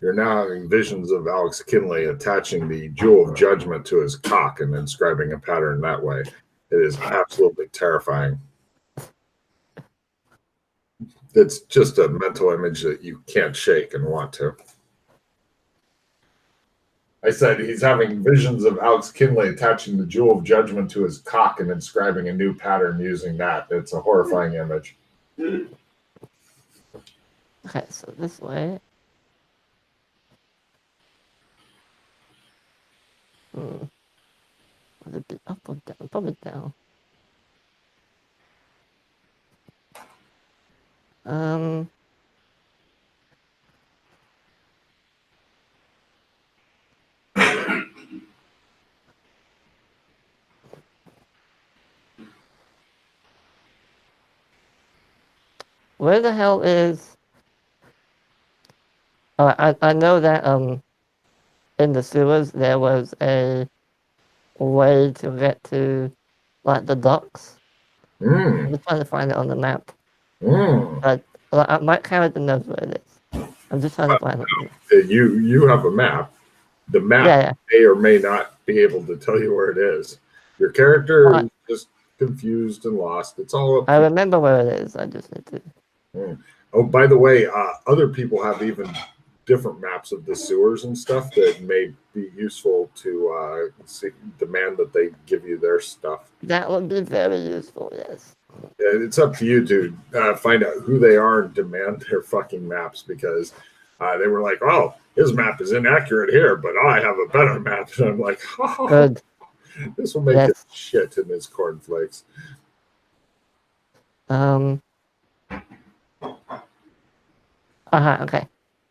You're now having visions of Alex Kinley attaching the jewel of judgment to his cock and inscribing a pattern that way. It is absolutely terrifying. It's just a mental image that you can't shake and want to. I said he's having visions of Alex Kinley attaching the jewel of judgment to his cock and inscribing a new pattern using that. It's a horrifying image. Okay, so this way. Was it up or down? Probably down. Where the hell is... I know that in the sewers there was a way to get to like the docks. I'm just trying to find it on the map. But my character knows where it is. I'm just trying to find it. You have a map. The map may or may not be able to tell you where it is. Your character is just confused and lost. It's all up. I remember where it is. I just need to. Oh, by the way, other people have even different maps of the sewers and stuff that may be useful to demand that they give you their stuff. That would be very useful, yes. It's up to you to find out who they are and demand their fucking maps, because they were like, oh, his map is inaccurate here, but I have a better map. And I'm like, oh, good. This will make it shit in his cornflakes. Okay.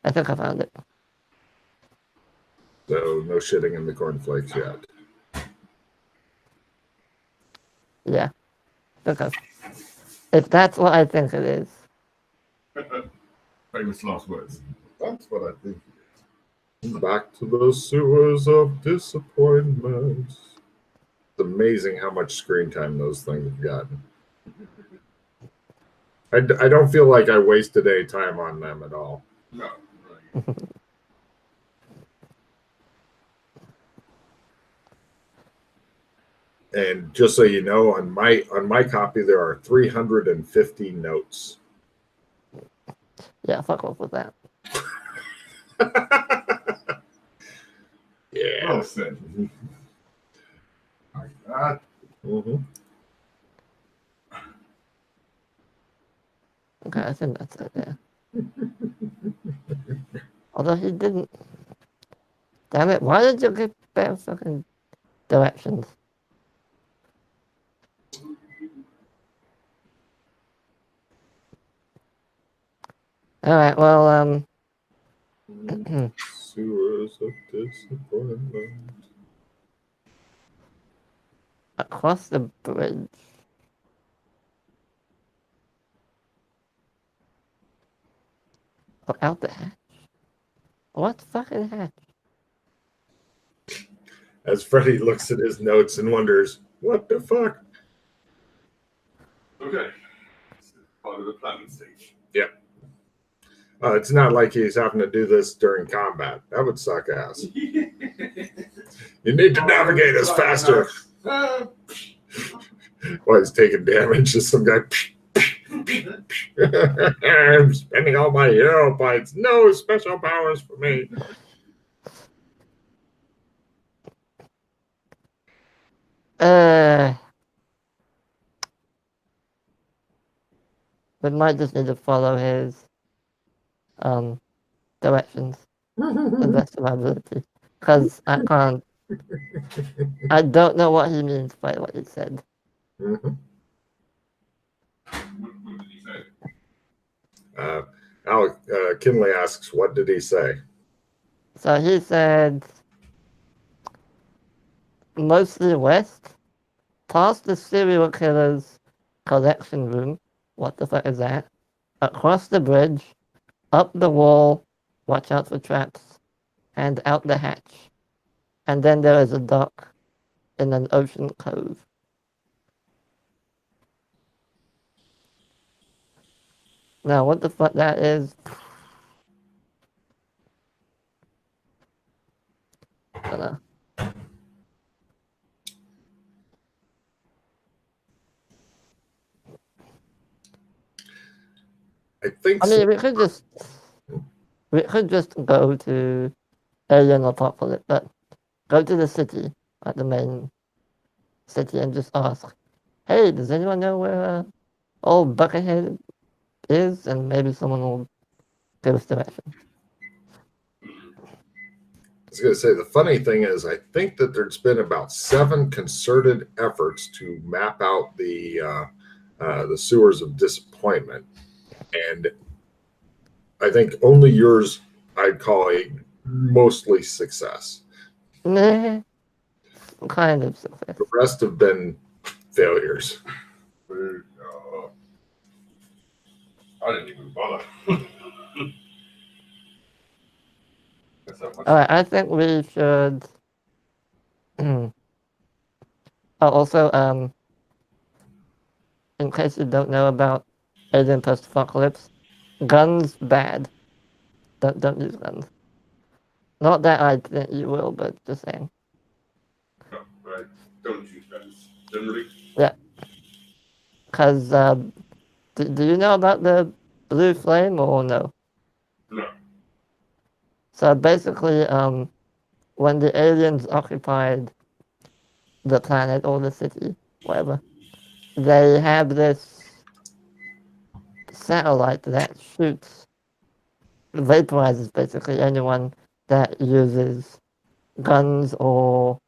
I think I found it. So no shitting in the cornflakes yet. Yeah. Because if that's what I think it is. Famous last words. That's what I think it is. Back to the sewers of disappointment. It's amazing how much screen time those things have gotten. I don't feel like I wasted any time on them at all. No. And just so you know, on my copy there are 350 notes. Yeah, fuck off with that. Yeah. Well said. Like that. Okay, I think that's it, yeah. Although he didn't... Damn it, why did you give better fucking directions? Alright, well, Sewers of disappointment. Across the bridge. Or out the hatch? What fucking hatch? As Freddy looks at his notes and wonders, what the fuck? Okay. This is part of the planning stage. Yep. It's not like he's having to do this during combat. That would suck ass. You need to navigate us faster. While he's taking damage, just some guy. I'm spending all my hero points. No special powers for me. We might just need to follow his directions to the best of my ability. Because I can't... I don't know what he means by what he said. What did he say? Alec Kinley asks, what did he say? So he said, mostly west, past the serial killer's collection room. What the fuck is that? Across the bridge, up the wall, watch out for traps, and out the hatch. And then there is a dock in an ocean cove. Now, what the fuck that is? I think I mean, we could just go to Alien Apocalypse, but go to the city, like the main city, and just ask, hey, does anyone know where old Buckethead is? And maybe someone will give us direction. I was going to say, the funny thing is, I think that there's been about 7 concerted efforts to map out the sewers of disappointment, and I think only yours I'd call a mostly success. Nah, kind of success. The rest have been failures. I didn't even bother. Alright, I think we should. Also, in case you don't know about Alien Post-Apocalypse, guns bad. Don't use guns. Not that I think you will, but just saying. No, I don't use guns generally. Yeah. Because, do you know about the blue flame or no? No. So basically, when the aliens occupied the planet or the city, whatever, they have this satellite that vaporizes basically anyone that uses guns or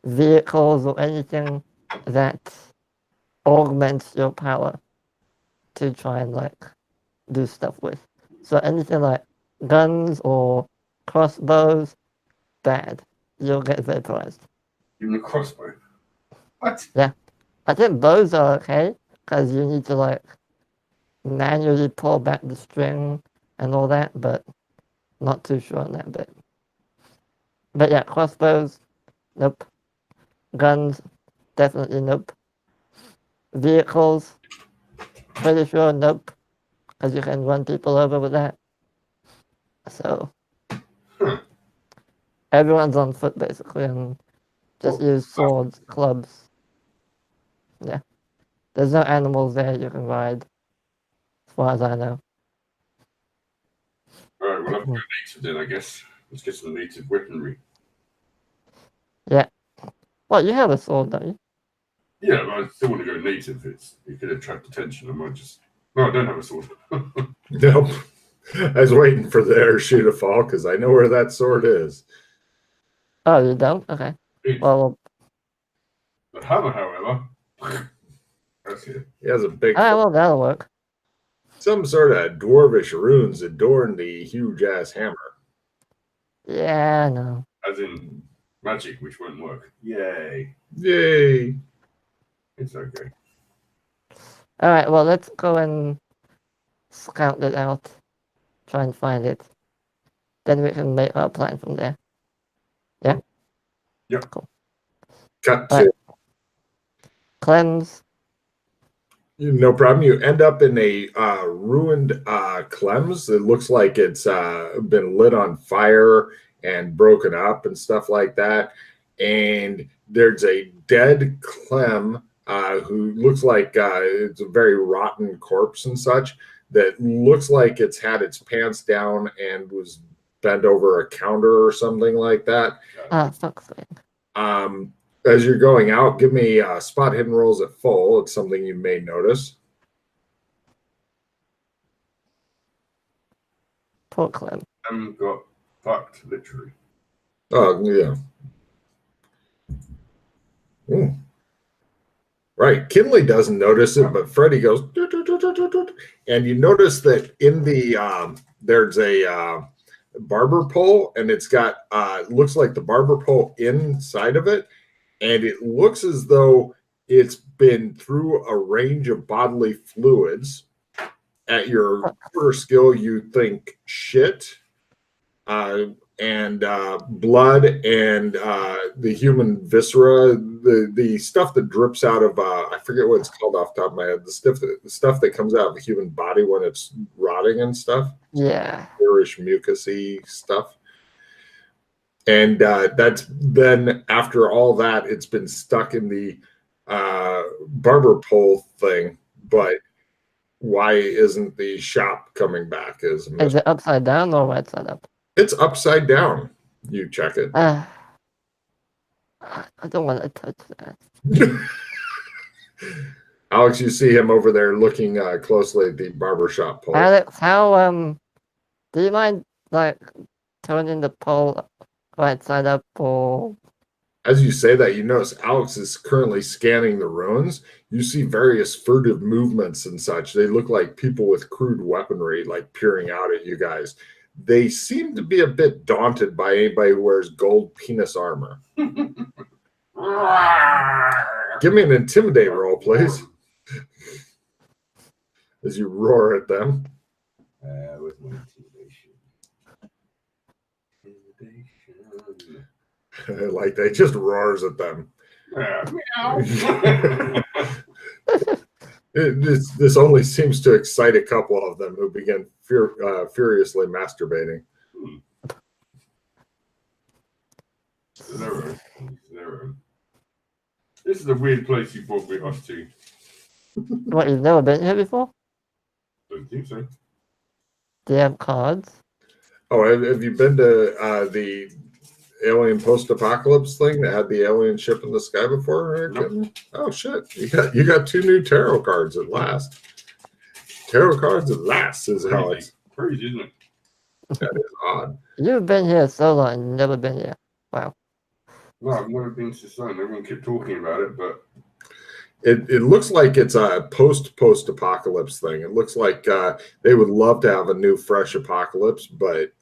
vehicles or anything that augments your power to try and like do stuff with. So anything like guns or crossbows, bad. You'll get vaporized. Even a crossbow. What? Yeah. I think bows are okay because you need to like manually pull back the string and all that, but not too sure on that bit. But yeah, crossbows, nope. Guns, definitely nope. Vehicles, pretty sure nope, because you can run people over with that. So everyone's on foot basically, and just use swords, clubs. Yeah, there's no animals there you can ride, as far as I know. Alright, we'll have to go native then, I guess. Let's get some native weaponry. Yeah. Well, you have a sword, don't you? Yeah, but I still want to go native. It could attract attention. I might just. No, I don't have a sword. Nope. I was waiting for the air shoe to fall because I know where that sword is. Oh, you don't? Okay. Well, the hammer, however, that's it. He has a big. alright, well, that'll work. Some sort of dwarvish runes adorn the huge ass hammer. Yeah, no. As in magic, which won't work. Yay. Yay. It's okay. Alright, well, let's go and scout it out. Try and find it. Then we can make our plan from there. Yeah? Yep. Cool. Cut All right. to. Cleanse. No problem. You end up in a ruined Clems. It looks like it's been lit on fire and broken up and stuff like that. And there's a dead Clem who looks like it's a very rotten corpse and such that looks like it's had its pants down and was bent over a counter or something like that. Fuck's sake. As you're going out, give me spot hidden rolls at full. It's something you may notice. Poor Clem. Got fucked, literally. Oh, yeah. Ooh. Right. Kinley doesn't notice it, but Freddie goes, "Doot, doot, doot, doot, doot, doot." And you notice that in the, there's a barber pole, and it's got, looks like the barber pole inside of it. And it looks as though it's been through a range of bodily fluids. At your quarter skill, you think shit and blood and the human viscera, the stuff that drips out of, I forget what it's called off the top of my head, the stuff that comes out of the human body when it's rotting and stuff. Yeah. Irish mucusy stuff. And that's then after all that, it's been stuck in the barber pole thing. But why isn't the shop coming back? Is it upside down or right side up? It's upside down. You check it. I don't want to touch that. Alex, you see him over there looking closely at the barbershop pole. Alex, how do you mind like turning the pole right side up or? As you say that, you notice Alex is currently scanning the ruins. You see various furtive movements and such. They look like people with crude weaponry, like peering out at you guys. They seem to be a bit daunted by anybody who wears gold penis armor. Give me an intimidate roll, please. As you roar at them. With my intimidation. Like they just roars at them. This only seems to excite a couple of them who begin furiously masturbating. Zero. This is a weird place you brought us to. What, you've never been here before? Don't think so. Do you have cards? Oh, have you been to the alien post-apocalypse thing that had the alien ship in the sky before? Nope. Oh shit! You got 2 new tarot cards at last. Tarot cards at last is how it's crazy, isn't it? That is odd. You've been here so long, and never been here. Wow. No, I've never been to Sun. Everyone kept talking about it, but it looks like it's a post-apocalypse thing. It looks like they would love to have a new, fresh apocalypse, but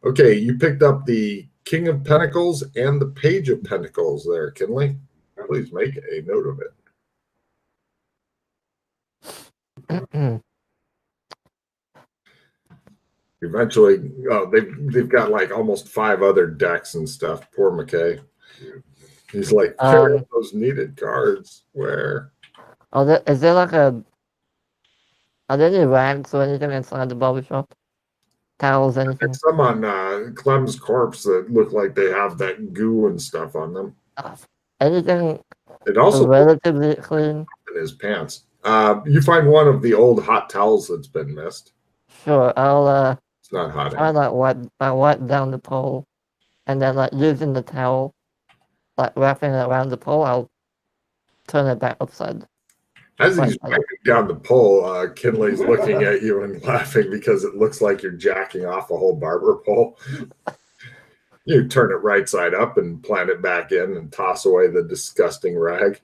okay, you picked up the King of Pentacles and the Page of Pentacles there, Kinley. Please make a note of it. Eventually, they've got like almost 5 other decks and stuff. Poor McKay. He's like, carry those needed cards. Where? Is there like are there any rags or anything inside the barbershop? Towels, anything? There's some on Clem's corpse that look like they have that goo and stuff on them. Anything it also relatively clean? In his pants. You find one of the old hot towels that's been missed. Sure, I'll it's not hot. I wipe down the pole, and then like using the towel, like wrapping it around the pole, I'll turn it back upside. As he's wiping down the pole, Kinley's looking at you and laughing because it looks like you're jacking off a whole barber pole. You turn it right side up and plant it back in and toss away the disgusting rag.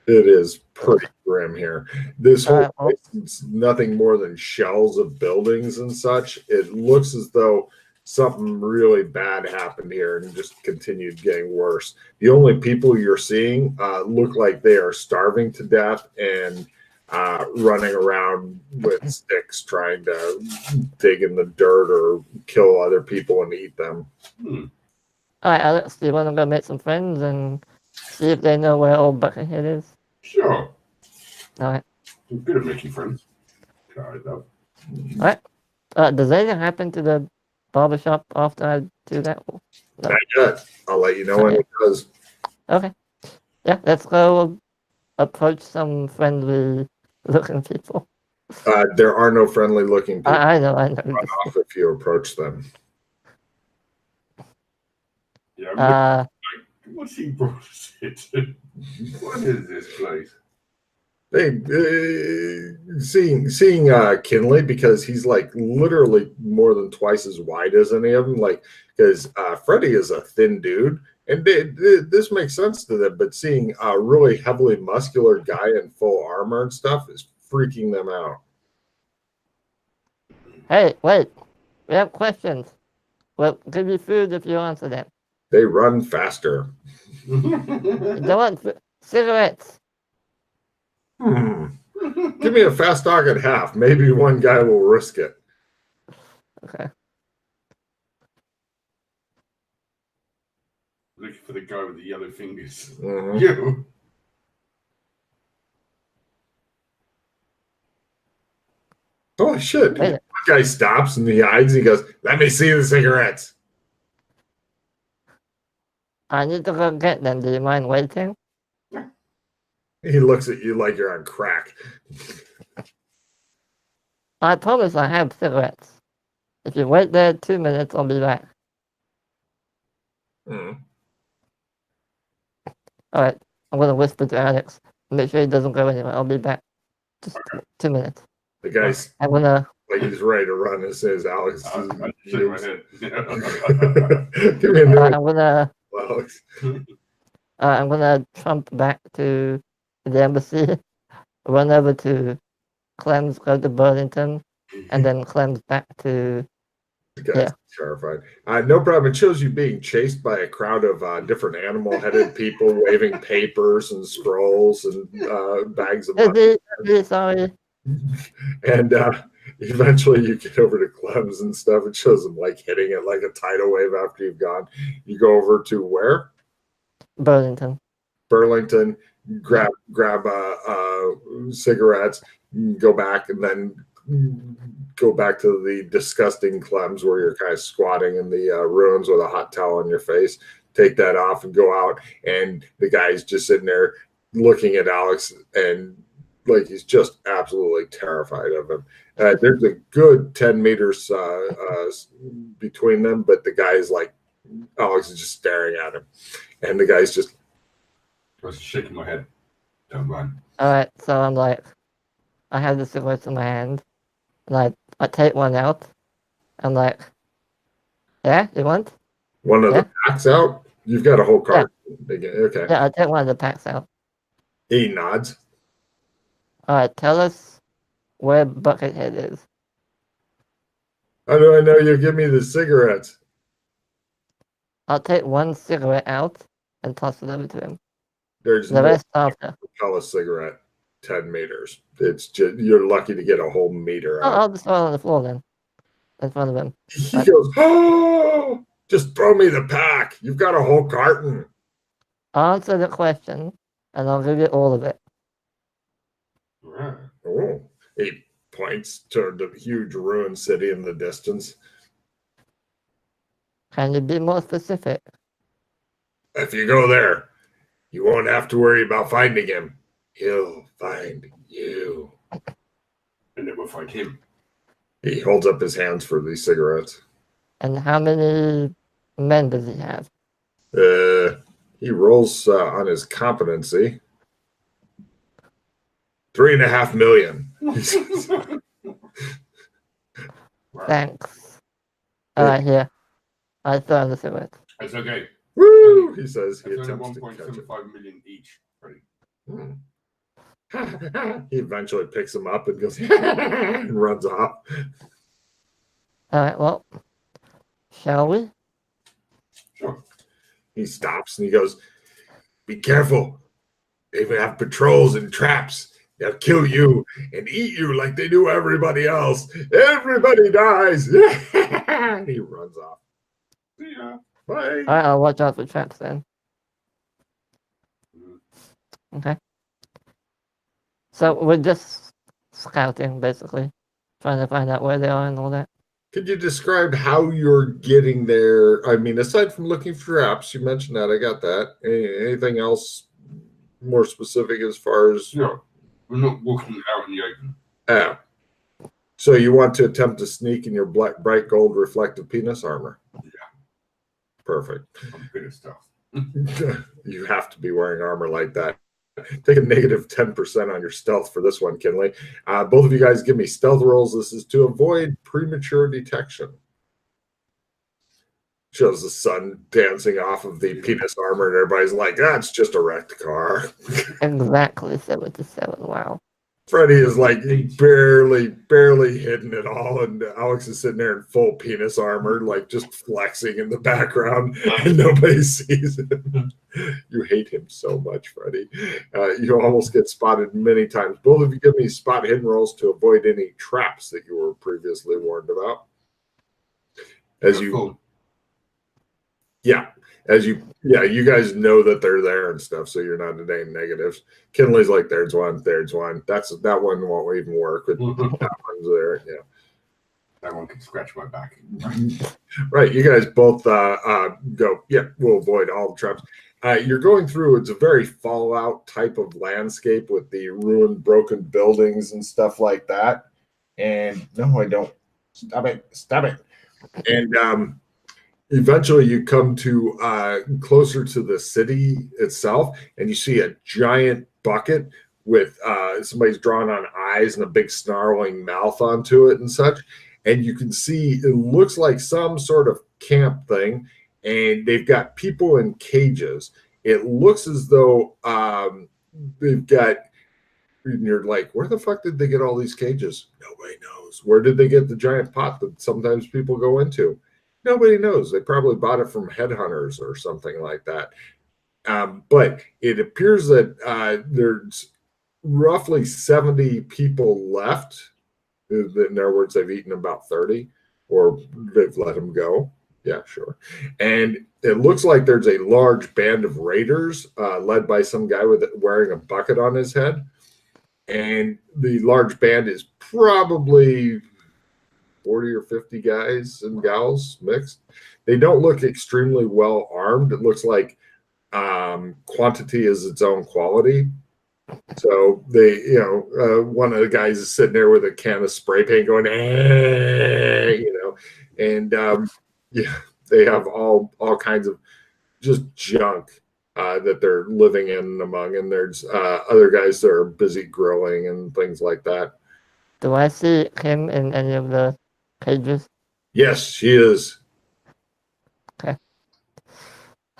It is pretty grim here. This whole place is nothing more than shells of buildings and such. It looks as though something really bad happened here and just continued getting worse. The only people you're seeing look like they are starving to death and running around with sticks trying to dig in the dirt or kill other people and eat them. All right, Alex, do you want to go make some friends and see if they know where old Buckethead is? Sure. All right. I'm good at making friends. Try it out. All right. Does anything happen to the barbershop after I do that? No. Not yet. I'll let you know when it does. Okay. Yeah, let's go approach some friendly looking people. There are no friendly looking people. I know. Run off if you approach them. Yeah. What's he brought us into? What is this place? Hey, seeing Kinley, because he's like literally more than twice as wide as any of them. Like, because Freddy is a thin dude, and this makes sense to them. But seeing a really heavily muscular guy in full armor and stuff is freaking them out. Hey, wait! We have questions. We'll give you food if you answer them. They run faster. They want cigarettes. Give me a fast dog at half. Maybe one guy will risk it. Okay. Looking for the guy with the yellow fingers. You. Oh shit! One guy stops and he hides. And he goes, "Let me see the cigarettes." I need to go get them. Do you mind waiting? He looks at you like you're on crack. I promise I have cigarettes. If you wait there 2 minutes, I'll be back. Mm. Alright, I'm gonna whisper to Alex. Make sure he doesn't go anywhere. I'll be back. Just 2 minutes. The guy's I'm gonna. like he's ready to run and says, Alex. I'm shaking my head. Give me a minute, I'm gonna. Alex. I'm gonna trump back to the embassy. Run over to Clem's, go to Burlington, and then Clem's back to. The guy's terrified. No problem. It shows you being chased by a crowd of different animal-headed people waving papers and scrolls and bags of money. Sorry. And eventually you get over to Clem's and stuff. It shows them like hitting it like a tidal wave after you've gone. You go over to where? Burlington. Grab cigarettes, go back, and then go back to the disgusting Clem's where you're kind of squatting in the ruins with a hot towel on your face. Take that off and go out, and the guy's just sitting there looking at Alex and like he's just absolutely terrified of him. There's a good 10 meters between them, but the guy's like, Alex is just staring at him, and the guy's just. I was shaking my head. Don't run. Alright, so I'm like, I have the cigarettes in my hand, and I take one out. I'm like, yeah, you want? One of the packs out? You've got a whole cart. Yeah. Okay. Yeah, I take one of the packs out. He nods. Alright, tell us where Buckethead is. How do I know you give me the cigarettes? I'll take one cigarette out and toss it over to him. There's the rest after. Propel a cigarette 10 meters. It's just you're lucky to get a whole meter out. I'll just throw it on the floor then, in front of him. He goes, oh, just throw me the pack. You've got a whole carton. Answer the question, and I'll give you all of it. Oh, he points toward the huge ruined city in the distance. Can you be more specific? If you go there, you won't have to worry about finding him. He'll find you. And then we'll find him. He holds up his hands for these cigarettes. And how many men does he have? He rolls on his competency. 3.5 million. Thanks. Alright, here. I throw the cigarettes. It's okay. Woo! He says he attempts to catch it. 1.75 million each. He eventually picks him up and goes and runs off. Alright, well, shall we? Sure. He stops and he goes, be careful. They even have patrols and traps. They'll kill you and eat you like they do everybody else. Everybody dies. He runs off. Yeah. Bye. Alright, I'll watch out for traps then. Okay. So we're just scouting, basically. Trying to find out where they are and all that. Could you describe how you're getting there? I mean, aside from looking for traps, you mentioned that. I got that. Anything else more specific as far as... No, we're not walking out in the open. Yeah. So you want to attempt to sneak in your bright gold reflective penis armor? Yeah. Perfect. I'm good at stuff. You have to be wearing armor like that. Take a negative 10% on your stealth for this one, Kinley. Both of you guys give me stealth rolls. This is to avoid premature detection. Shows the sun dancing off of the penis armor, and everybody's like, that's just a wrecked car. Exactly 77. Wow. Freddy is like barely hidden at all, and Alex is sitting there in full penis armor, like just flexing in the background, and nobody sees him. You hate him so much, Freddy. You almost get spotted many times. Both of you give me spot hidden rolls to avoid any traps that you were previously warned about. You guys know that they're there and stuff, so you're not at any negatives. Kinley's like, there's one. That one won't even work. That one's there. Yeah. That one can scratch my back. Right. You guys both go, yeah, we'll avoid all the traps. You're going through, it's a very Fallout type of landscape with the ruined, broken buildings and stuff like that. And no, I don't. Stop it. Stop it. And eventually you come to closer to the city itself, and you see a giant bucket with somebody's drawn on eyes and a big snarling mouth onto it and such. And you can see it looks like some sort of camp thing, and they've got people in cages. It looks as though they've got, and you're like, where the fuck did they get all these cages? Nobody knows. Where did they get the giant pot that sometimes people go into? Nobody knows. They probably bought it from headhunters or something like that. But it appears that there's roughly 70 people left. In other words, they've eaten about 30, or they've let them go. Yeah, sure. And it looks like there's a large band of raiders led by some guy wearing a bucket on his head. And the large band is probably 40 or 50 guys and gals mixed. They don't look extremely well armed. It looks like quantity is its own quality. So they, one of the guys is sitting there with a can of spray paint going, and yeah, they have all kinds of just junk that they're living in and among, and there's other guys that are busy grilling and things like that. Do I see him in any of the cages? Yes, she is. Okay.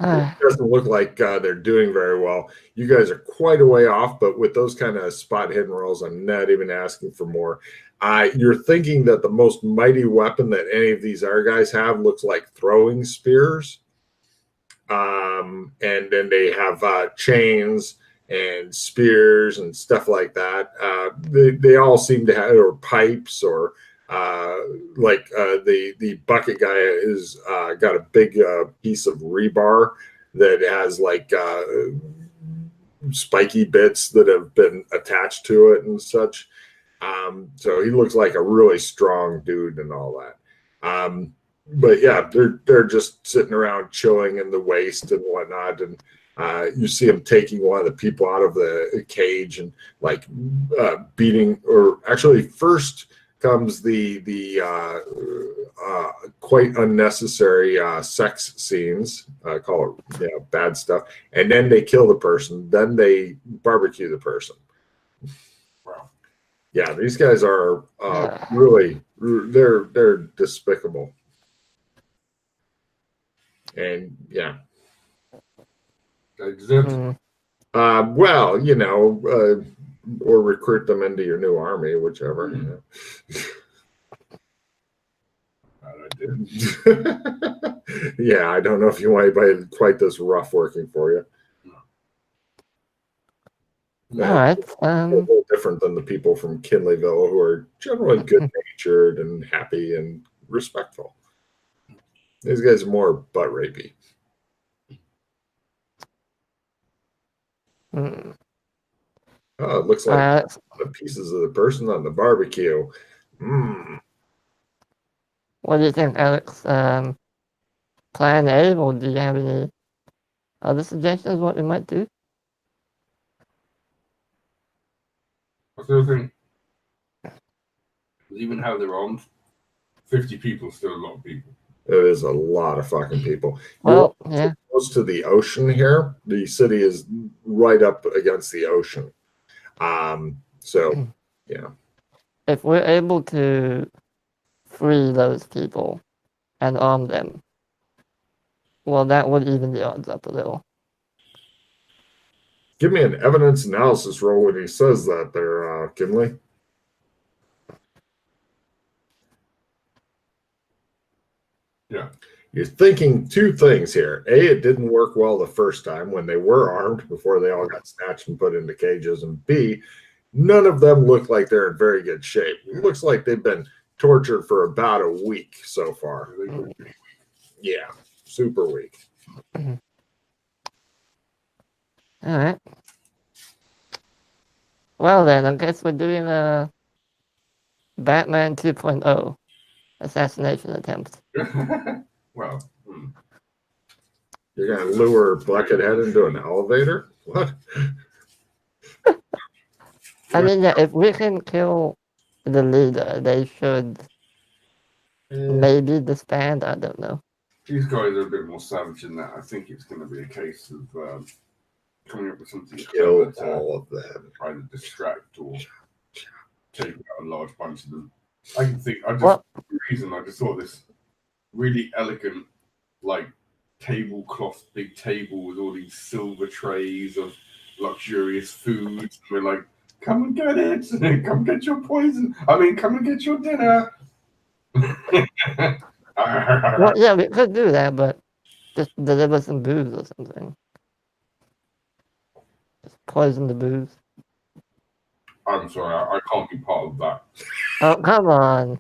It doesn't look like they're doing very well. You guys are quite a way off, but with those kind of spot hidden rolls, I'm not even asking for more. You're thinking that the most mighty weapon that any of these other guys have looks like throwing spears. And then they have chains and spears and stuff like that. They all seem to have, or pipes, or the bucket guy is got a big piece of rebar that has like spiky bits that have been attached to it and such. So he looks like a really strong dude and all that. But yeah, they're just sitting around chilling in the waste and whatnot, and you see him taking one of the people out of the cage and like beating, or actually first comes the quite unnecessary sex scenes, call it bad stuff, and then they kill the person, then they barbecue the person. Wow. Yeah, these guys are really, they're despicable. And yeah. Well, or recruit them into your new army, whichever. Yeah, I don't know if you want anybody quite this rough working for you. All right. A little different than the people from Kinleyville, who are generally good-natured and happy and respectful. These guys are more butt rapey. Oh, it looks like the pieces of the person on the barbecue. What do you think, Alex? Plan A, or do you have any other suggestions what we might do? I still think, even how they're armed, 50 people is still a lot of people. It is a lot of fucking people. Well, yeah. Close to the ocean here. The city is right up against the ocean. So, yeah. If we're able to free those people and arm them, well, that would even the odds up a little. Give me an evidence analysis roll when he says that there, Kinley. Yeah. You're thinking two things here. A, it didn't work well the first time when they were armed before they all got snatched and put into cages. And B, none of them look like they're in very good shape. It looks like they've been tortured for about a week so far. Yeah, super weak. All right. Well, then, I guess we're doing a Batman 2.0 assassination attempt. Well, You're going to lure Buckethead into an elevator? What? I mean, yeah, if we can kill the leader. They should maybe disband. I don't know. These guys are a bit more savage than that. I think it's going to be a case of coming up with something Kill clever all of them. to either distract or take out a large bunch of them. I can think. For some reason, I just saw this really elegant, like tablecloth, big table with all these silver trays of luxurious foods. And we're like, come and get it. Come get your poison. I mean, come and get your dinner. Well, yeah, we could do that, but just deliver some booze or something. Just poison the booze. I'm sorry, I can't be part of that. Oh, come on.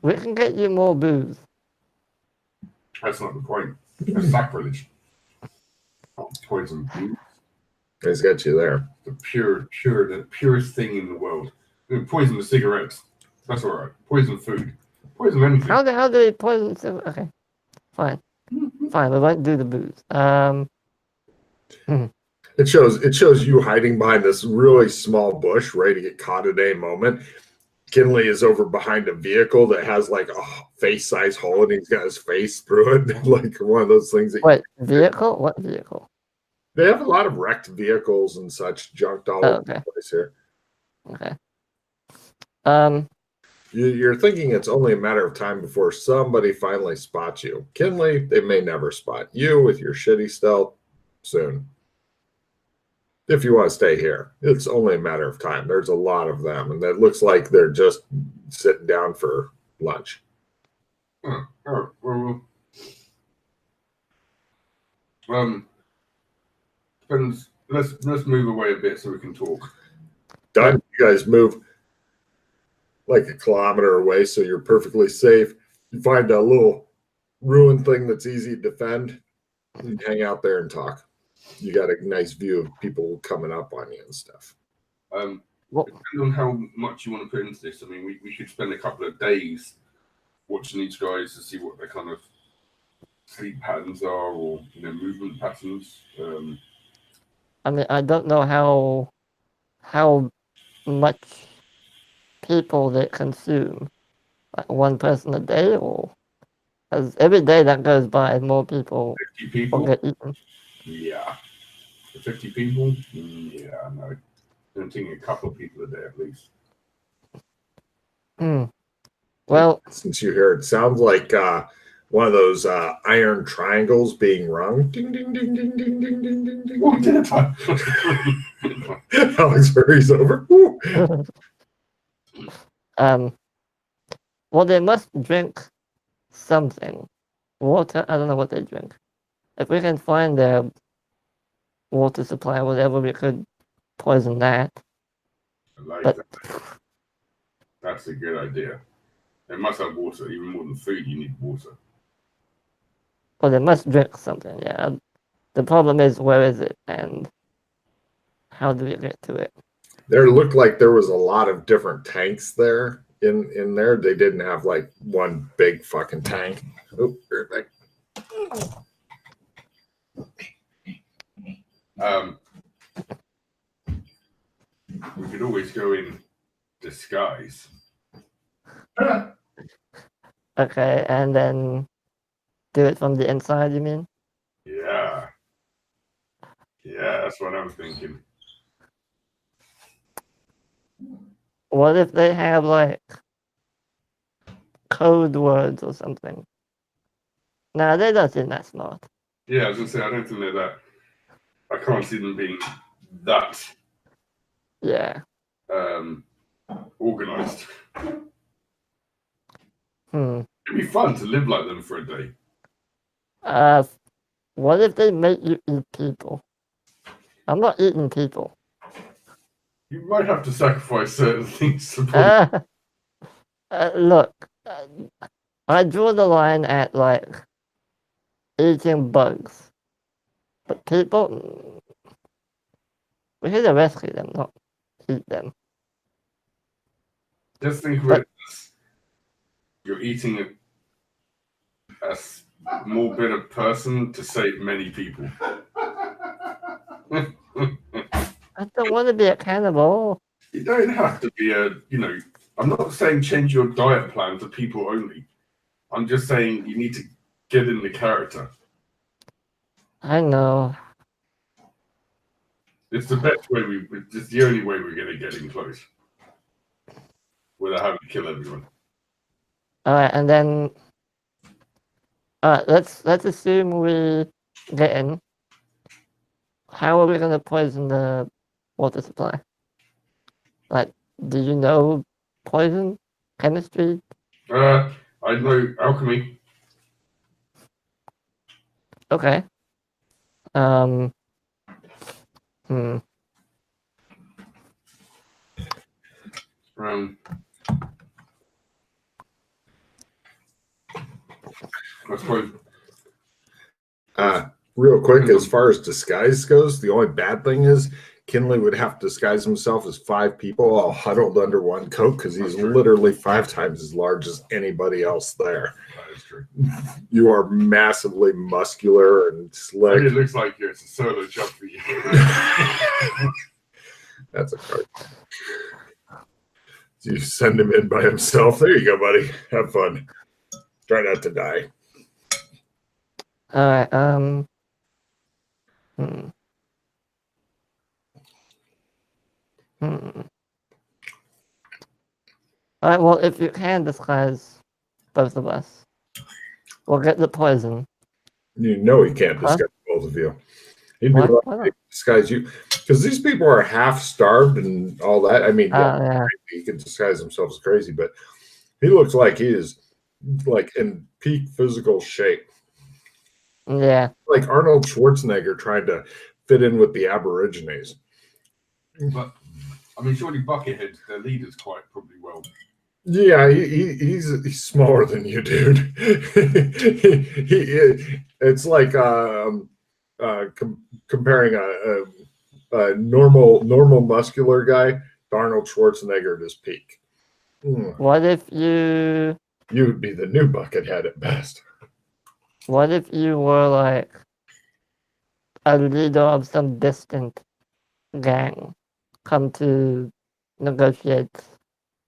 We can get you more booze. That's not the point. It's sacrilege. Poison booze. He's got you there. The purest thing in the world. Poison the cigarettes. That's all right. Poison food. Poison anything. How the hell do we poison cigarettes? Okay, fine. Fine, we won't do the booze. It shows you hiding behind this really small bush, ready to get caught at any moment. Kinley is over behind a vehicle that has like a face-size hole, and he's got his face through it, like one of those things. Wait, vehicle? What vehicle? They have a lot of wrecked vehicles and such junked all over the place here. Okay. You're thinking it's only a matter of time before somebody finally spots you. Kinley, they may never spot you with your shitty stealth soon. If you want to stay here, it's only a matter of time. There's a lot of them, and it looks like they're just sitting down for lunch. Well, let's move away a bit so we can talk. Done. You guys move like a kilometer away, so you're perfectly safe. You find a little ruined thing that's easy to defend. You hang out there and talk. You got a nice view of people coming up on you and stuff. Depending on how much you want to put into this, I mean, we could spend a couple of days watching these guys to see what their kind of sleep patterns are, or movement patterns. I mean, I don't know how much people they consume. Like one person a day, or because every day that goes by, more people 50 people will get eaten. Yeah. 50 people? Yeah, no. I'm thinking a couple of people a day at least. Well, since you hear it, sounds like one of those iron triangles being rung. Ding, ding, ding, ding, ding, ding, ding, ding, ding. Oh, dinner time. Alex hurries over. well, they must drink something. Water, I don't know what they drink. If we can find their water supply or whatever, we could poison that. I like that. That's a good idea. They must have water. Even more than food, you need water. Well, they must drink something, yeah. The problem is, where is it, and how do we get to it? There looked like there was a lot of different tanks there in there. They didn't have like one big fucking tank. Oh, perfect. We could always go in disguise. Okay, and then do it from the inside, you mean? Yeah. Yeah, that's what I'm thinking. What if they have, like, code words or something? Nah, they don't seem that smart. Yeah, I was going to say, I don't think they're that... I can't see them being that... Yeah. Organized. It'd be fun to live like them for a day. What if they make you eat people? I'm not eating people. You might have to sacrifice certain things to look, I draw the line at, like, eating bugs. But people, we should rescue them, not eat them. Just think of it as you're eating a small bit of person to save many people. I don't want to be a cannibal. You don't have to be I'm not saying change your diet plan to people only. I'm just saying you need to get in the character. I know. It's the best way it's the only way we're gonna get in close. Without having to kill everyone. Alright, and then let's assume we get in. How are we gonna poison the water supply? Like, do you know poison? Chemistry? I know alchemy. Okay. Hmm. I suppose. Real quick, as far as disguise goes, the only bad thing is Kinley would have to disguise himself as 5 people all huddled under one coat because he's literally 5 times as large as anybody else there. That is true. You are massively muscular and slick. It looks like it's a solo jump for you. That's a card. You send him in by himself. There you go, buddy. Have fun. Try not to die. Alright, Alright, well, if you can disguise both of us, we'll get the poison. You know he can't disguise both of you. He'd be like to disguise you. Because these people are half starved and all that. I mean, yeah. He can disguise himself as crazy, but he looks like he is like in peak physical shape. Yeah. Like Arnold Schwarzenegger trying to fit in with the Aborigines. But I mean, surely Buckethead, their leader's quite probably well. Yeah, he's smaller than you, dude. It's like comparing a normal muscular guy to Arnold Schwarzenegger at his peak. What if you would be the new Buckethead at best. What if you were like a leader of some distant gang come to negotiate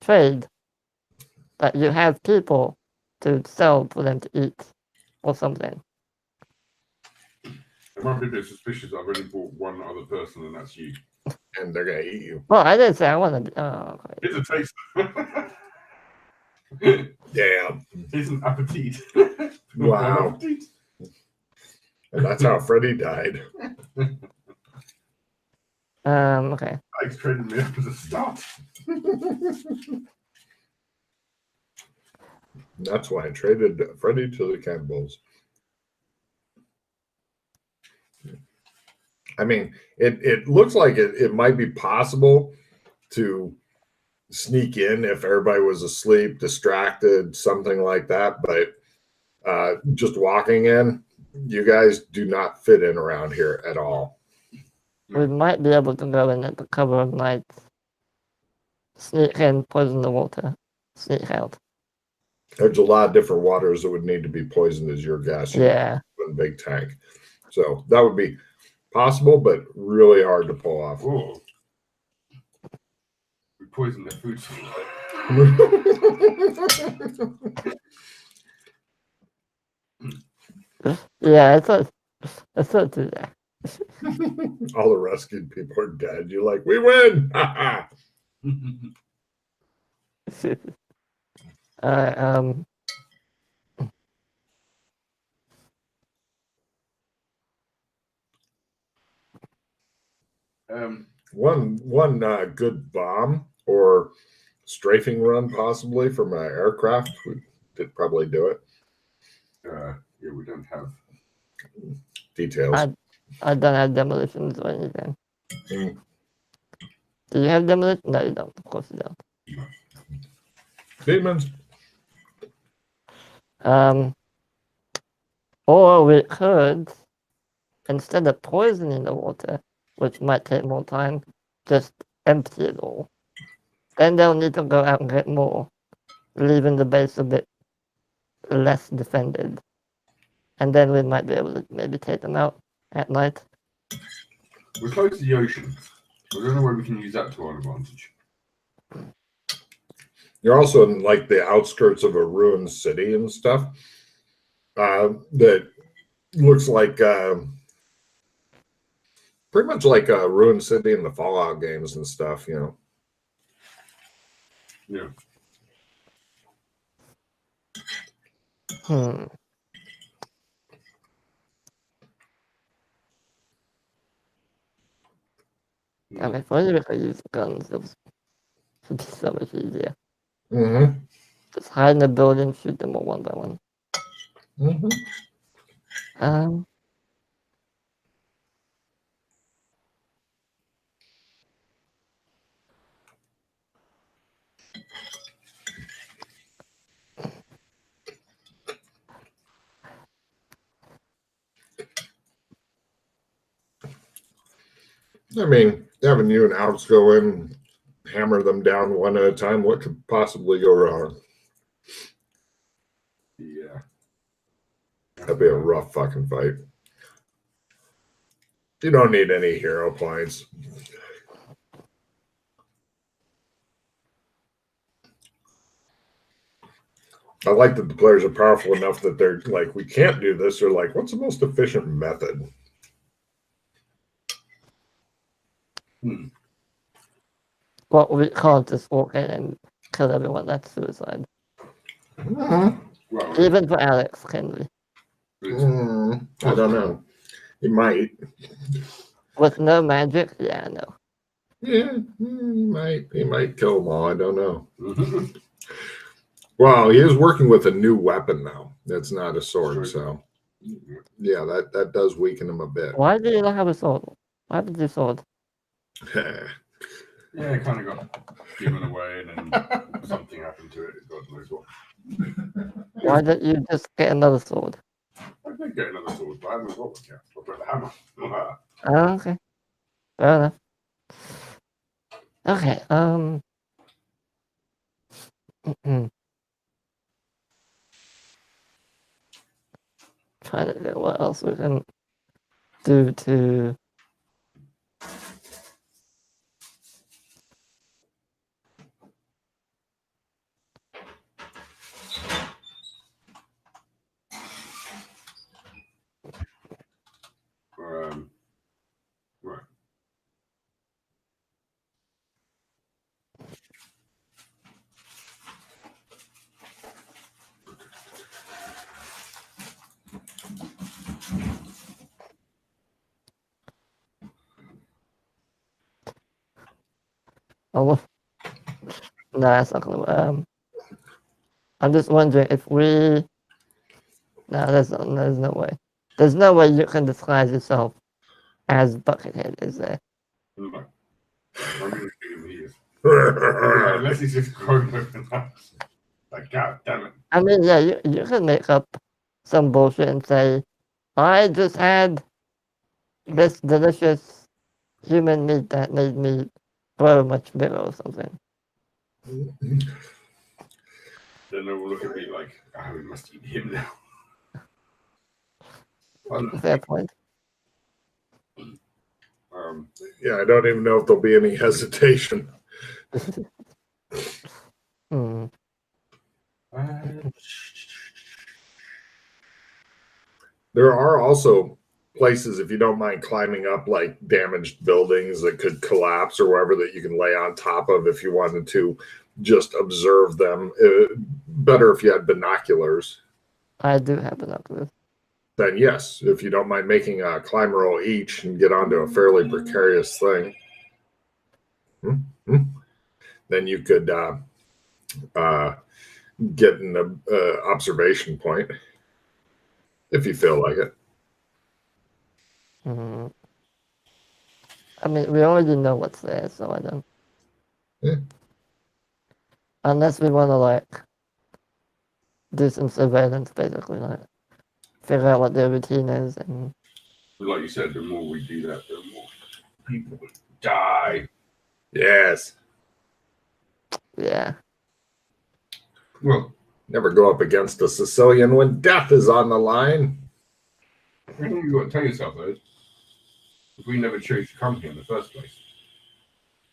trade, but you have people to sell for them to eat or something? It might be a bit suspicious. I've only bought one other person, and that's you. And they're gonna eat you. Well, I didn't say I want to. Oh, okay. It's a taste. Damn. It's an appetite. Wow. Appetite. And that's how Freddy died. Okay. Alex traded me up as a start. That's why I traded Freddy to the cannibals. I mean, it looks like it might be possible to sneak in if everybody was asleep, distracted, something like that. But just walking in, you guys do not fit in around here at all. We might be able to go in at the cover of night, sneak in, poison the water, sneak out. There's a lot of different waters that would need to be poisoned as your gas. Yeah. One big tank. So that would be possible, but really hard to pull off. Whoa. We poisoned their food supply. Yeah, it's not too bad. All the rescued people are dead. You're like, we win. One good bomb or strafing run possibly from an aircraft could probably do it. Yeah, we don't have details. I don't have demolitions or anything. Do you have demolition? No, you don't. Of course you don't. Demons. Or we could, instead of poisoning the water, which might take more time, just empty it all. Then they'll need to go out and get more, leaving the base a bit less defended. And then we might be able to maybe take them out at night. We're close to the ocean. I don't know where we can use that to our advantage. You're also in like the outskirts of a ruined city and stuff. That looks like pretty much like a ruined city in the Fallout games and stuff, you know. Yeah. I mean, finally, if I use guns, it would be so much easier. Mm-hmm. Just hide in the building, shoot them all one by one. Mm-hmm. I mean, having you and Alex go in, hammer them down one at a time, what could possibly go wrong? Yeah. That'd be a rough fucking fight. You don't need any hero points. I like that the players are powerful enough that they're like, we can't do this. They're like, what's the most efficient method? What we can't just walk in and kill everyone. That's suicide. Well, Even for Alex, can we? I don't know. He might. With no magic? Yeah, no. Yeah, he might kill them all. I don't know. Well, he is working with a new weapon now. That's not a sword, so yeah, that does weaken him a bit. Why did he not have a sword? Why did you sword? Yeah, it kind of got given away, and then something happened to it. God knows what. Why didn't you just get another sword? I did get another sword, but I haven't got one yet. I've got the hammer. Oh, okay. Fair enough. Okay, trying to think what else we can do to... Right. Oh, no, that's not gonna... I'm just wondering if we... No, there's no way. There's no way you can disguise yourself as Buckethead, is there? No. I'm going to think he is. Unless he's just grown up in that. Like, God damn it. I mean, yeah, you can make up some bullshit and say, I just had this delicious human meat that made me grow much bigger or something. Then they will look at me like, we must eat him now. Fair point. Yeah, I don't even know if there'll be any hesitation. There are also places, if you don't mind climbing up, like damaged buildings that could collapse or wherever, that you can lay on top of if you wanted to just observe them. Better if you had binoculars. I do have binoculars. Then yes, if you don't mind making a climb roll each and get onto a fairly precarious thing, then you could get an observation point if you feel like it. I mean, we already know what's there, so I don't. Yeah. Unless we want to, like, do some surveillance, basically, like, figure out what their routine is. And like you said, the more we do that, the more people will die. Yes. Yeah. Well, never go up against a Sicilian when death is on the line. You got to tell yourself, though, if we never chose to come here in the first place,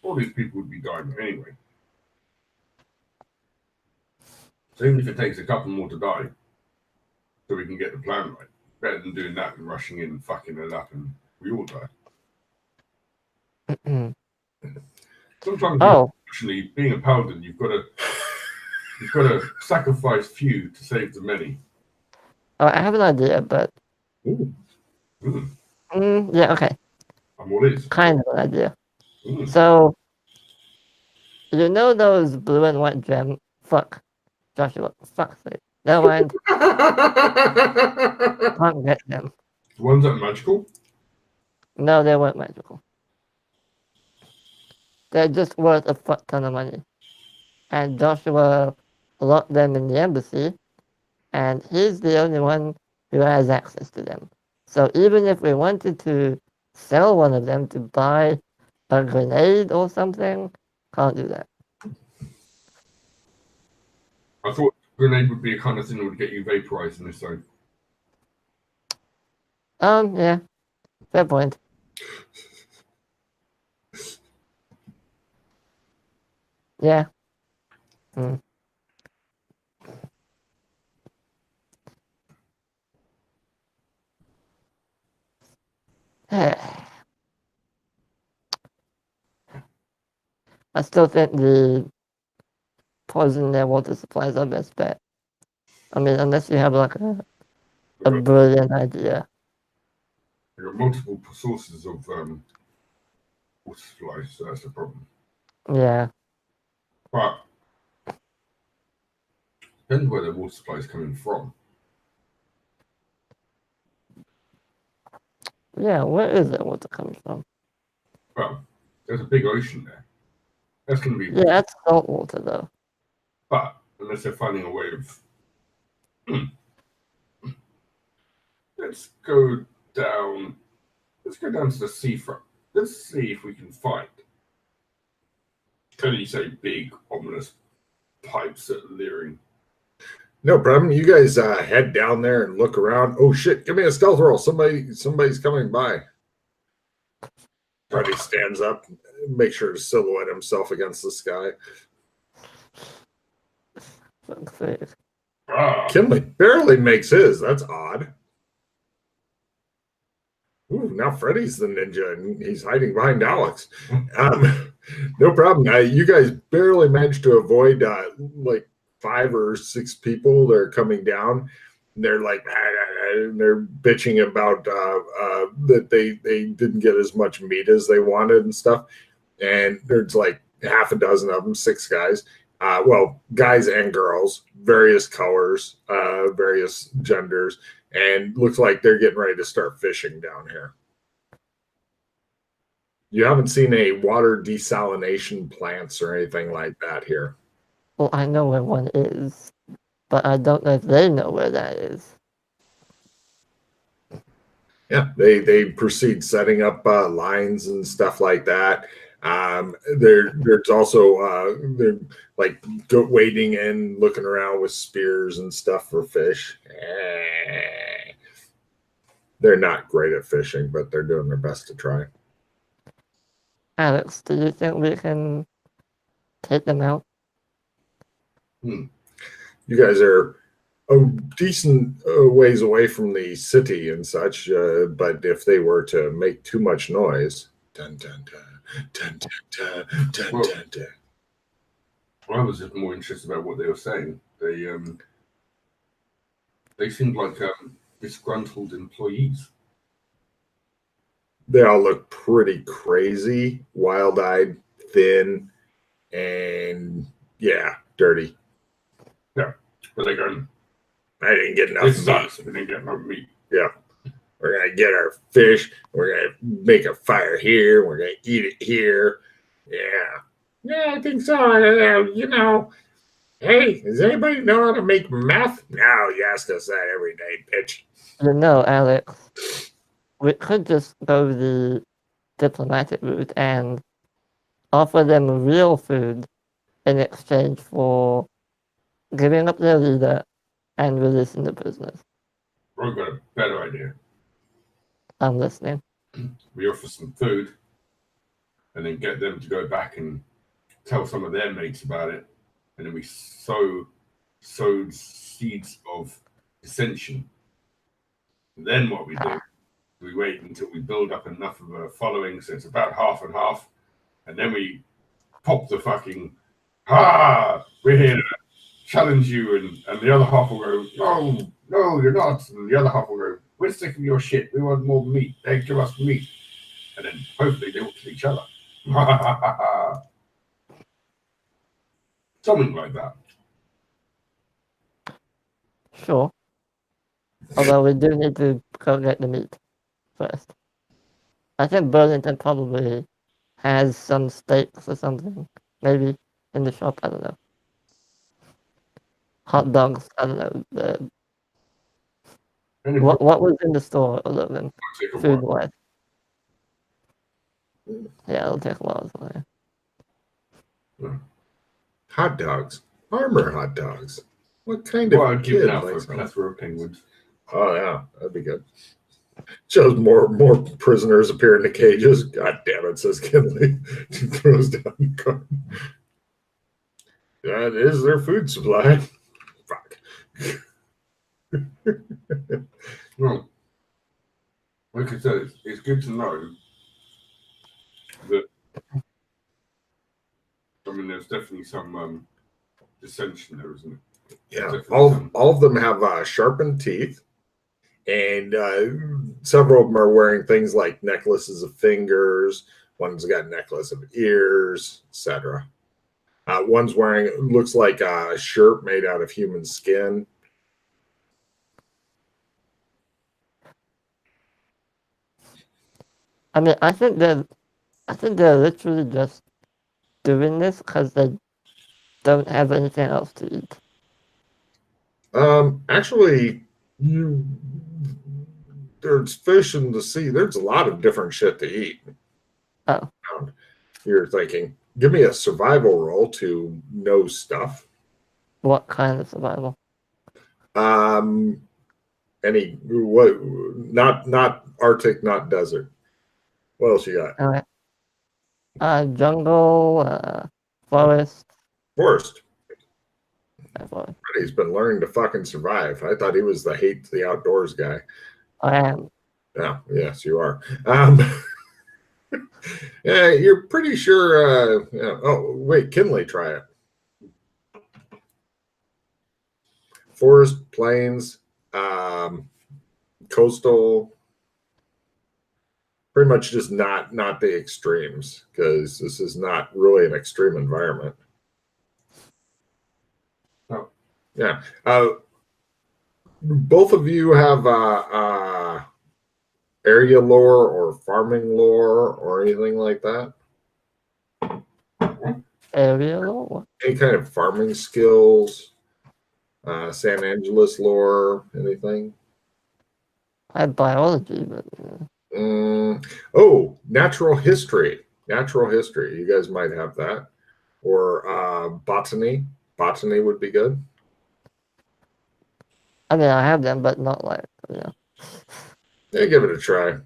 all these people would be dying anyway. So even if it takes a couple more to die, so we can get the plan right, better than doing that and rushing in and fucking it up and we all die. Sometimes, actually, being a paladin, you've got to sacrifice few to save the many. Oh, I have an idea, but yeah, okay. I'm all ears. Kind of an idea. So, you know those blue and white gems? Fuck, Joshua. Fuck it. Never mind. Can't get them. The ones that are magical? No, they weren't magical. They're just worth a fuck ton of money. And Joshua locked them in the embassy, and he's the only one who has access to them. So even if we wanted to sell one of them to buy a grenade or something, can't do that. I thought grenade would be a kind of thing that would get you vaporized in this zone. Yeah. Fair point. Yeah. I still think the poison their water supplies are best bet. I mean, unless you have like a brilliant idea. There are multiple sources of water supplies, so that's the problem. Yeah. But depends where the water supply is coming from. Yeah, where is that water coming from? Well, there's a big ocean there. That's going to be... Yeah, that's salt water, though. But unless they're finding a way of... Let's go down to the seafront. Let's see if we can find... Can you say big, ominous pipes that are leering? No problem. You guys head down there and look around. Oh shit! Give me a stealth roll. Somebody's coming by. Freddy stands up, make sure to silhouette himself against the sky. Kinley barely makes his. That's odd. Ooh, now Freddy's the ninja, and he's hiding behind Alex. No problem. You guys barely managed to avoid like 5 or 6 people that are coming down. And they're like, they're bitching about that they didn't get as much meat as they wanted and stuff. And there's like half a dozen of them, 6 guys. Well, guys and girls, various colors, various genders, and looks like they're getting ready to start fishing down here. You haven't seen a water desalination plants or anything like that here. Well, I know where one is, but I don't know if they know where that is. Yeah, they proceed setting up lines and stuff like that. There's also they're like wading in, looking around with spears and stuff for fish. They're not great at fishing, but they're doing their best to try. Alex, do you think we can take them out? You guys are a decent ways away from the city and such, but if they were to make too much noise, dun, dun, dun, dun, dun, dun, dun, Well, dun, dun. I was just more interested about what they were saying. They seemed like disgruntled employees. They all look pretty crazy, wild-eyed, thin, and yeah, dirty. Yeah, but they're going, I didn't get enough this meat. sucks. We didn't get enough meat. Yeah. We're going to get our fish. We're going to make a fire here. We're going to eat it here. Yeah. Yeah, I think so. You know, hey, does anybody know how to make meth? No, you ask us that every day, bitch. You know, Alex, we could just go the diplomatic route and offer them real food in exchange for giving up their leader and releasing the prisoners. I've got a better idea. I'm listening. We offer some food, and then get them to go back and tell some of their mates about it, and then we sowed seeds of dissension. And then what we do, we wait until we build up enough of a following, so it's about half and half, and then we pop the fucking, we're here to challenge you, and the other half will go, no, you're not, and the other half will go, we're sick of your shit, we want more meat, they give us meat, and then hopefully they will kill each other. Something like that. Sure. Although we do need to go get the meat first. I think Burlington probably has some steaks or something. Maybe in the shop, I don't know. Hot dogs, I don't know. What was in the store other than food-wise? Yeah, it'll take a while. Hot dogs. Armor hot dogs. What kind of I'd give kid now for likes a plethora of penguins. Oh, yeah. That'd be good. Shows more prisoners appear in the cages. God damn it, says Kinley. Throws down the car. That is their food supply. Fuck. Well, like I said, it's good to know that. I mean, there's definitely some dissension there, isn't it? Yeah, all of them have sharpened teeth, and several of them are wearing things like necklaces of fingers. One's got a necklace of ears, etc. One's wearing, looks like a shirt made out of human skin. I mean, I think they're literally just doing this because they don't have anything else to eat. Actually, there's fish in the sea. There's a lot of different shit to eat. Oh. You're thinking, give me a survival roll to know stuff. What kind of survival? Not Arctic, not desert. What else you got? All right. Jungle, forest. Forest. Forest. He's been learning to fucking survive. I thought he was the hate the outdoors guy. I am. Yeah, yes, you are. Yeah, you're pretty sure. Yeah. Oh, wait, Kinley, try it. Forest, plains, coastal. Pretty much just not the extremes, because this is not really an extreme environment. No. Yeah. Both of you have area lore or farming lore or anything like that? Area lore? Any kind of farming skills? San Angeles lore? Anything? I have biology, but... Natural history. Natural history. You guys might have that. Or botany. Botany would be good. I mean, I have them, but not like, Yeah, give it a try.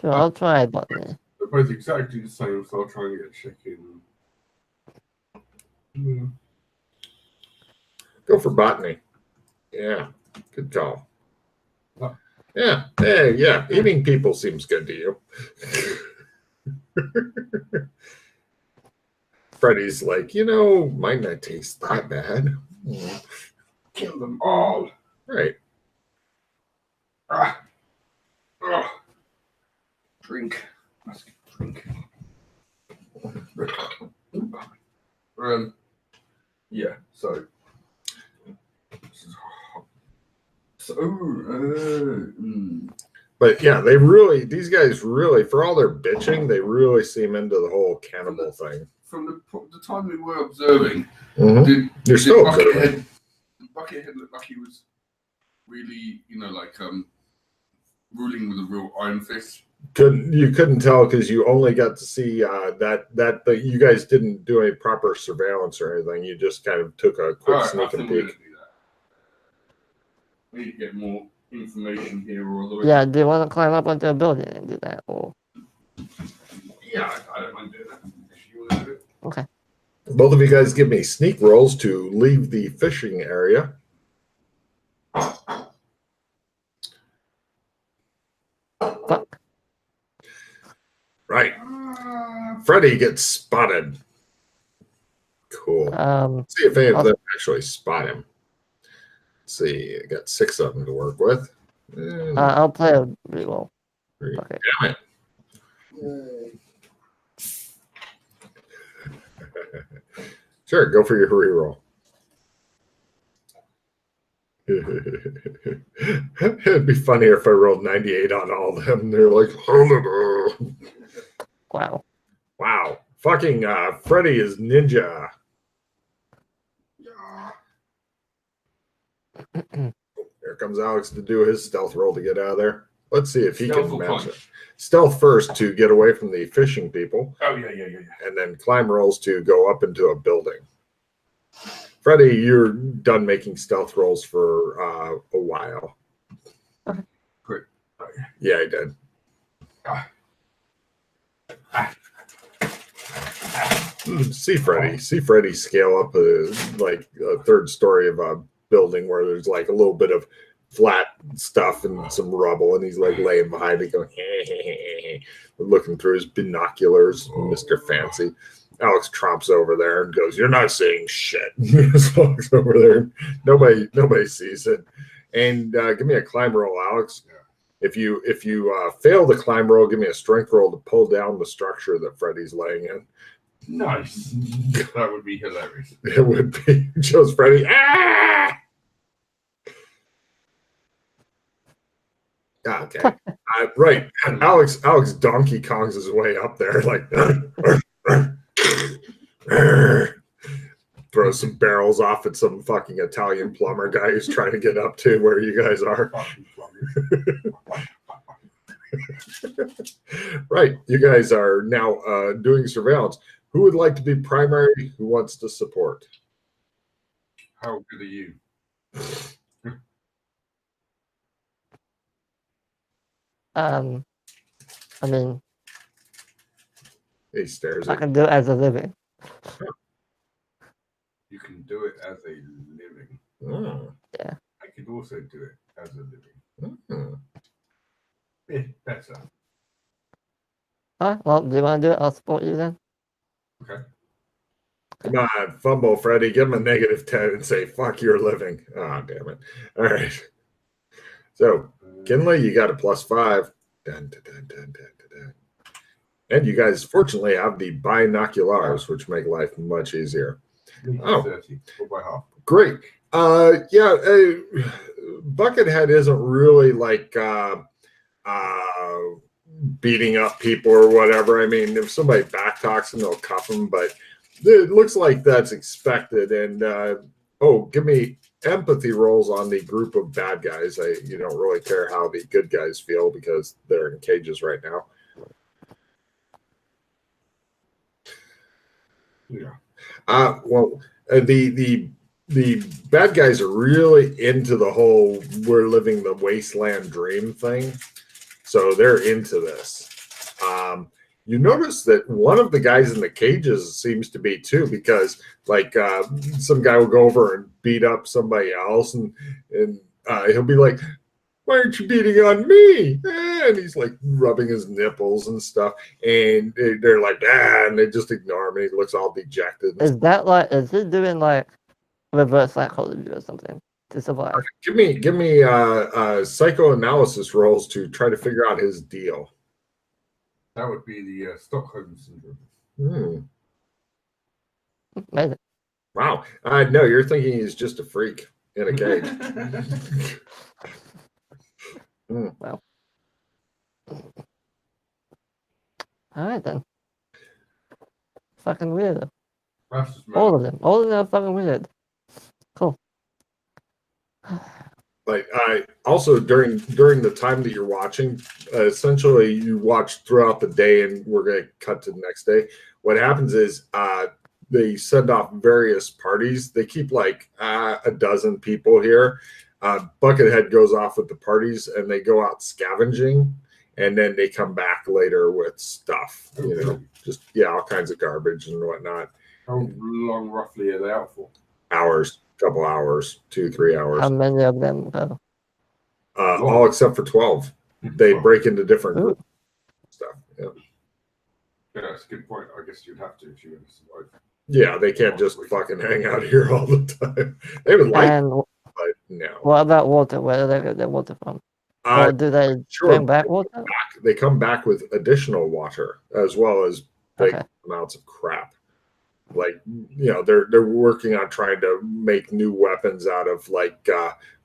Sure, I'll try botany. They're both exactly the same, so I'll try and get a check in. Go for botany. Yeah, good call. Yeah. Eating people seems good to you. Freddy's like, might not taste that bad. Kill them all. Right. Drink. Let's drink. Yeah, so. But yeah, these guys really, for all their bitching, they really seem into the whole cannibal thing. From the time we were observing, you're still observing. Buckethead looked like he was really, ruling with a real iron fist. You couldn't tell because you only got to see that you guys didn't do any proper surveillance or anything. You just kind of took a quick sneak and peek. We need to get more information here, or otherwise. Yeah, do you want to climb up onto a building and do that? Or Yeah, I don't mind doing that. If you want to do it. Okay. Both of you guys give me sneak rolls to leave the fishing area. Fuck. Right. Freddy gets spotted. Cool. Let's see if any of them actually spot him. Let's see. I got 6 of them to work with. I'll play a reroll. Okay. Damn it. Sure, go for your reroll. It'd be funnier if I rolled 98 on all of them. They're like, wow. Wow. Fucking Freddy is ninja. Here comes Alex to do his stealth roll to get out of there. Let's see if he can match it. Stealth first to get away from the fishing people. Oh, yeah. And then climb rolls to go up into a building. Freddy, you're done making stealth rolls for a while. Okay. Great. Yeah, I did. See Freddy scale up like a third story of a building where there's like a little bit of flat stuff and some rubble, and he's like laying behind it going, looking through his binoculars, Mr. Fancy. Alex tromps over there and goes, "You're not seeing shit." Just walks over there. Nobody sees it. And give me a climb roll, Alex. If you fail the climb roll, give me a strength roll to pull down the structure that Freddy's laying in. Nice. That would be hilarious. It would be. Shows Freddy. Ah! Okay. Right. And Alex Donkey Kongs his way up there, like throws some barrels off at some fucking Italian plumber guy who's trying to get up to where you guys are. Right. You guys are now doing surveillance. Who would like to be primary? Who wants to support? How good are you? I mean, he stares. I can do it as a living. You can do it as a living. Oh. Yeah. I could also do it as a living. Oh. Better. All right. Well, do you want to do it? I'll support you then. Okay. Come on, fumble, Freddy. Give him a -10 and say, "Fuck your living." Oh, damn it. All right. So, Kinley, you got a +5. Dun, dun, dun, dun, dun, dun. And you guys, fortunately, have the binoculars, which make life much easier. Oh, 30. By half. Great. Buckethead isn't really like beating up people or whatever. I mean, if somebody backtalks them, they'll cuff them, but it looks like that's expected. And give me empathy rolls on the group of bad guys. You don't really care how the good guys feel because they're in cages right now. Yeah. The bad guys are really into the whole "we're living the wasteland dream" thing, so they're into this. You notice that one of the guys in the cages seems to be too, because like some guy will go over and beat up somebody else, and he'll be like, "Why aren't you beating on me?" And he's like rubbing his nipples and stuff, and they're like, and they just ignore him. And he looks all dejected. Is he doing like reverse psychology or something to survive? Give me psychoanalysis rolls to try to figure out his deal. That would be the Stockholm syndrome. Amazing. Wow. No, you're thinking he's just a freak in a cage. Well. All right then. Fucking weirdo. All of them are fucking weird. Cool. Like also during the time that you're watching, essentially you watch throughout the day, and we're going to cut to the next day. What happens is they send off various parties. They keep like a dozen people here. Buckethead goes off with the parties, and they go out scavenging, and then they come back later with stuff, just all kinds of garbage and whatnot. How long roughly are they out for? Hours, couple hours, 2-3 hours. How many of them go? All except for 12. They break into different groups stuff. Yeah. Yeah, that's a good point. I guess you'd have to if you were to survive. Yeah, they can't just fucking hang out here all the time. They would like to, but no. What about water? Where do they get their water from? Or do they bring back water? They come back with additional water as well as big amounts of crap. Like, they're working on trying to make new weapons out of like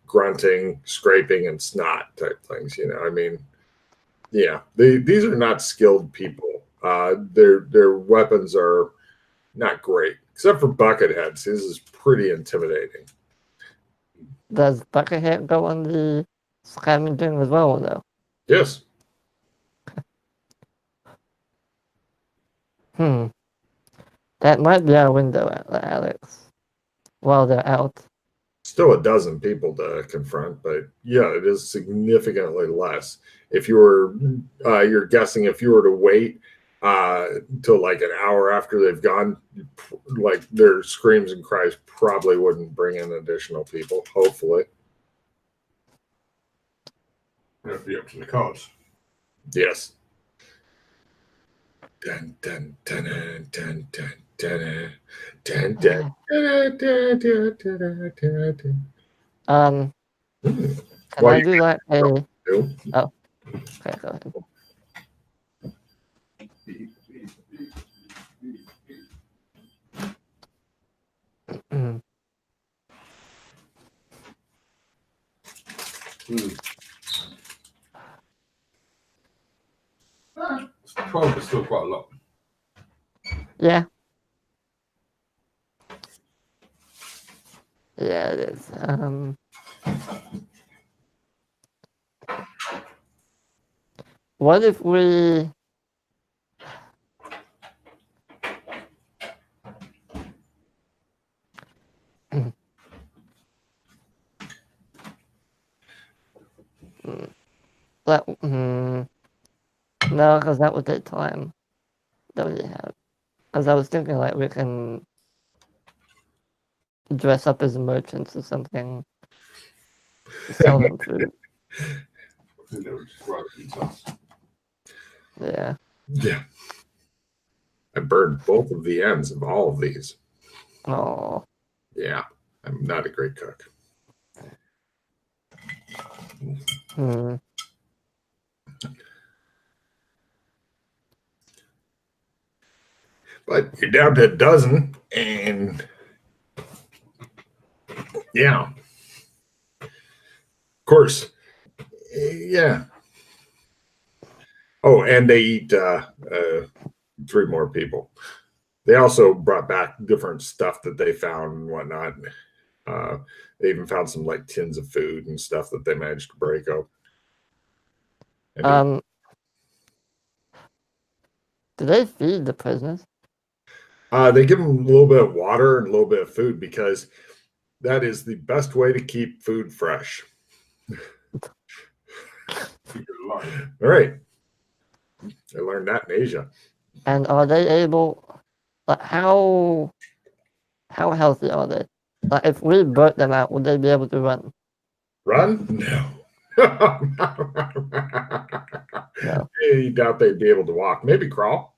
grunting, scraping, and snot type things. I mean, yeah, these are not skilled people. Their weapons are not great, except for Bucketheads. His is pretty intimidating. Does Buckethead go on the scavenging as well, though? Yes. That might be our window, Alex, while they're out. Still a dozen people to confront, but yeah, it is significantly less. If you were, you're guessing if you were to wait till like an hour after they've gone, like their screams and cries probably wouldn't bring in additional people, hopefully. It'll be up to the cards. Yes. Dun, dun, dun, dun, dun, dun. Dun, dun, dun, dun, dun, dun, dun, dun, dun. Can I do like a... Oh, okay, go ahead. Ah, 12 is still quite a lot. Yeah. Yeah, it is. What if we... No, because that would take time. That we have. Because I was thinking like we can dress up as merchants or something. Sell them food. I think they would just rather eat us. Yeah. Yeah. I burned both of the ends of all of these. Oh. Yeah. I'm not a great cook. But you're down to a dozen, and yeah. Of course. Yeah. Oh, and they eat 3 more people. They also brought back different stuff that they found and whatnot. They even found some like tins of food and stuff that they managed to break up. Do they feed the prisoners? They give them a little bit of water and a little bit of food because that is the best way to keep food fresh. All right. I learned that in Asia. And are they able... Like, how healthy are they? Like, if we burnt them out, would they be able to run? Run? No. No. I doubt they'd be able to walk. Maybe crawl.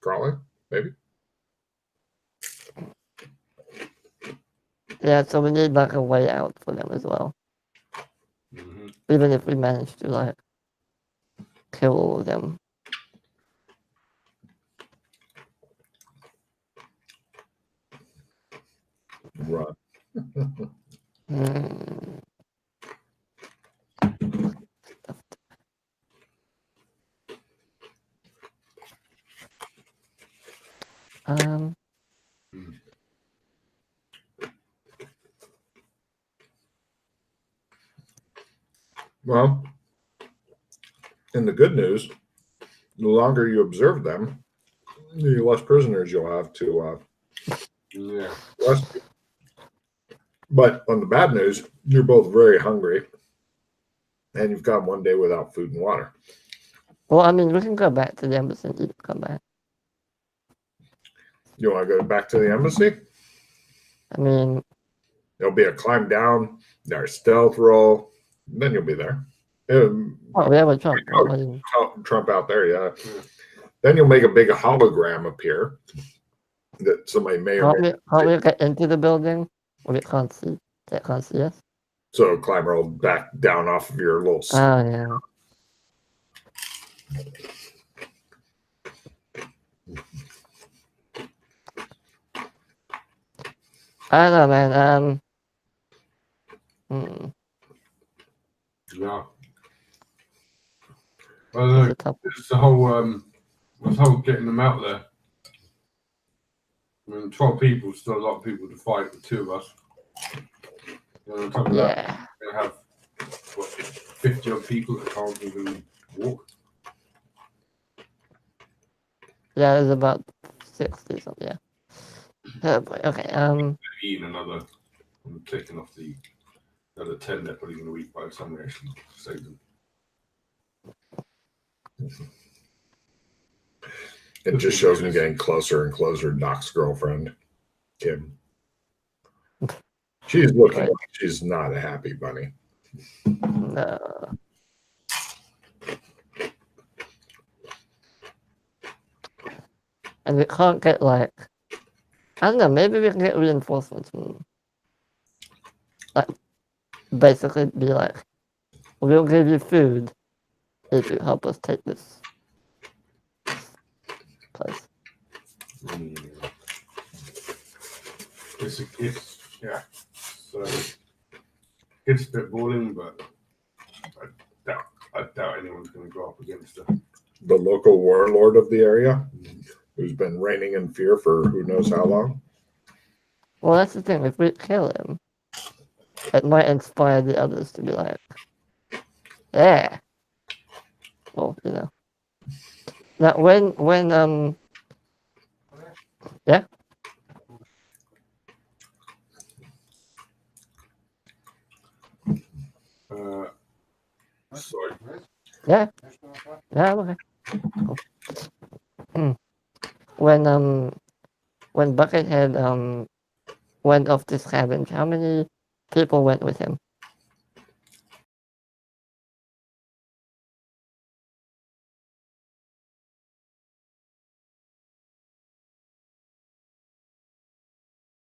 Crawling, maybe. Yeah, so we need like a way out for them as well. Even if we manage to like kill all of them. Run. Well, and the good news, the longer you observe them, the less prisoners you'll have to rescue. But on the bad news, you're both very hungry, and you've got 1 day without food and water. Well, I mean, we can go back to the embassy and you can come back. You want to go back to the embassy? I mean, There'll be a climb down, there's stealth roll, then you'll be there. oh, yeah, with Trump. Trump out there, yeah. Then you'll make a big hologram appear that somebody may or may not. Can't we get into the building where we can't see? They can't see us? So climb roll back down off of your little. Oh, yeah. I don't know, man. Yeah. Well, it's the whole getting them out there. I mean, 12 people is still a lot of people to fight with 2 of us. And on top of that, we're going to have, 50 odd people that can't even walk. Yeah, there's about 60 something, yeah. Oh boy, okay, Eating another, I'm taking off the other 10 they're probably going to eat by the time we actually save them. It just shows me getting closer and closer to Doc's girlfriend, Kim. She's looking like she's not a happy bunny. No. And we can't get, like, I don't know, maybe we can get reinforcements from, like, basically be like, we'll give you food if you help us take this place. It's a bit boring, but I doubt anyone's going to go up against her. The local warlord of the area, who's been reigning in fear for who knows how long. Well, that's the thing. If we kill him, it might inspire the others to be like, yeah. Well, you know. Now, when yeah. Sorry. Yeah. Yeah. Okay. Cool. When Buckethead went off this cabin, how many people went with him?